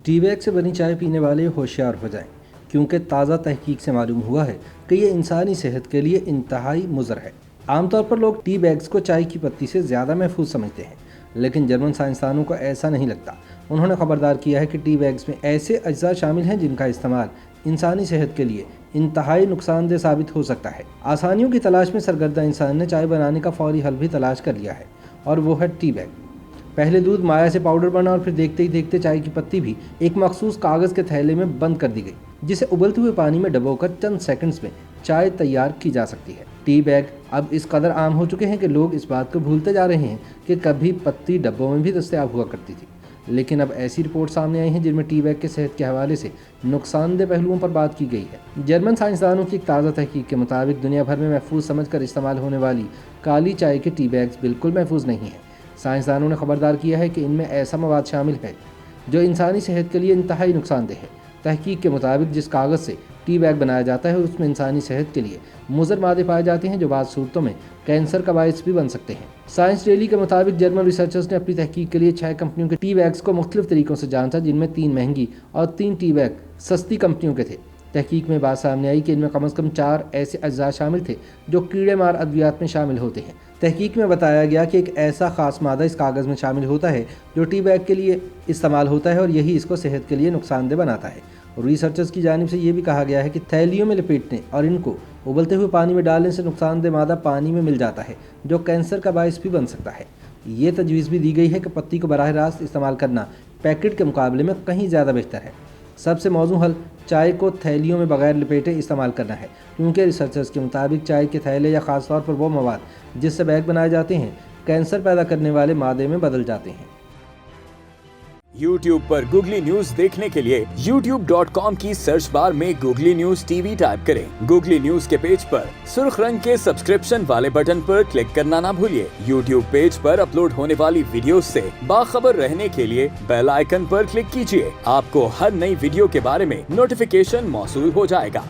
Tea bag से बनी चाय पीने वाले होशियार हो जाएं, क्योंकि ताज़ा तहकीक से मालूम हुआ है कि ये इंसानी सेहत के लिए इंतहाई मुज़र है। आमतौर पर लोग टी बैग्स को चाय की पत्ती से ज़्यादा महफूज समझते हैं, लेकिन जर्मन साइंसदानों को ऐसा नहीं लगता। उन्होंने खबरदार किया है कि टी बैग्स में ऐसे अज्जा शामिल हैं जिनका इस्तेमाल इंसानी सेहत के लिए इंतहाई नुकसानदेह साबित हो सकता है। आसानियों की तलाश में सरगर्दा इंसान ने चाय बनाने का फौरी हल भी तलाश कर लिया है, और वो है टी बैग। पहले दूध माया से पाउडर बना और फिर देखते ही देखते चाय की पत्ती भी एक मखसूस कागज़ के थैले में बंद कर दी गई, जिसे उबलते हुए पानी में डुबोकर चंद सेकंड्स में चाय तैयार की जा सकती है। टी बैग अब इस कदर आम हो चुके हैं कि लोग इस बात को भूलते जा रहे हैं कि कभी पत्ती डब्बों में भी दस्तयाब हुआ करती थी। लेकिन अब ऐसी रिपोर्ट सामने आई हैं जिनमें टी बैग के सेहत के हवाले से नुकसानदेह पहलुओं पर बात की गई है। जर्मन साइंसदानों की एक ताज़ा तहकीक के मुताबिक दुनिया भर में महफूज समझकर इस्तेमाल होने वाली काली चाय के टी बैग्स बिल्कुल महफूज नहीं हैं। साइंसदानों ने खबरदार किया है कि इनमें ऐसा मवाद शामिल है जो इंसानी सेहत के लिए इंतहाई नुकसानदेह है। तहकीक के मुताबिक जिस कागज़ से टी बैग बनाया जाता है उसमें इंसानी सेहत के लिए मुज़र मादे पाए जाते हैं जो बाज़ सूरतों में कैंसर का बायस भी बन सकते हैं। साइंस डेली के मुताबिक जर्मन रिसर्चर्स ने अपनी तहकीक के लिए 6 कंपनियों के टी बैग्स को मुख्तलिफ तरीकों से जांचा, जिनमें 3 महंगी और 3 टी बैग सस्ती कंपनियों के थे। तहकीक में बात सामने आई कि इनमें कम से कम 4 ऐसे अज्जा शामिल थे जो कीड़े मार अद्वियात में शामिल होते हैं। तहकीक में बताया गया कि एक ऐसा ख़ास मादा इस कागज़ में शामिल होता है जो टी बैग के लिए इस्तेमाल होता है, और यही इसको सेहत के लिए नुकसानदेह बनाता है। रिसर्चर्स की जानिब से ये भी कहा गया है कि थैलियों में लपेटने और इनको उबलते हुए पानी में डालने से नुकसानदेह मादा पानी में मिल जाता है, जो कैंसर का बायस भी बन सकता है। ये तजवीज़ भी दी गई है कि पत्ती को बराह रास्त इस्तेमाल करना पैकेट के मुकाबले में कहीं ज़्यादा बेहतर है। सबसे मौजू हल चाय को थैलियों में बगैर लपेटे इस्तेमाल करना है, क्योंकि रिसर्चर्स के मुताबिक चाय के थैले या ख़ास तौर पर वो मवाद जिससे बैग बनाए जाते हैं कैंसर पैदा करने वाले मादे में बदल जाते हैं। YouTube पर गूगली न्यूज देखने के लिए youtube.com की सर्च बार में गूगली न्यूज टीवी टाइप करें। गूगली न्यूज के पेज पर सुर्ख रंग के सब्सक्रिप्शन वाले बटन पर क्लिक करना ना भूलिए। YouTube पेज पर अपलोड होने वाली वीडियोस से बाखबर रहने के लिए बेल आइकन पर क्लिक कीजिए। आपको हर नई वीडियो के बारे में नोटिफिकेशन मौसूल हो जाएगा।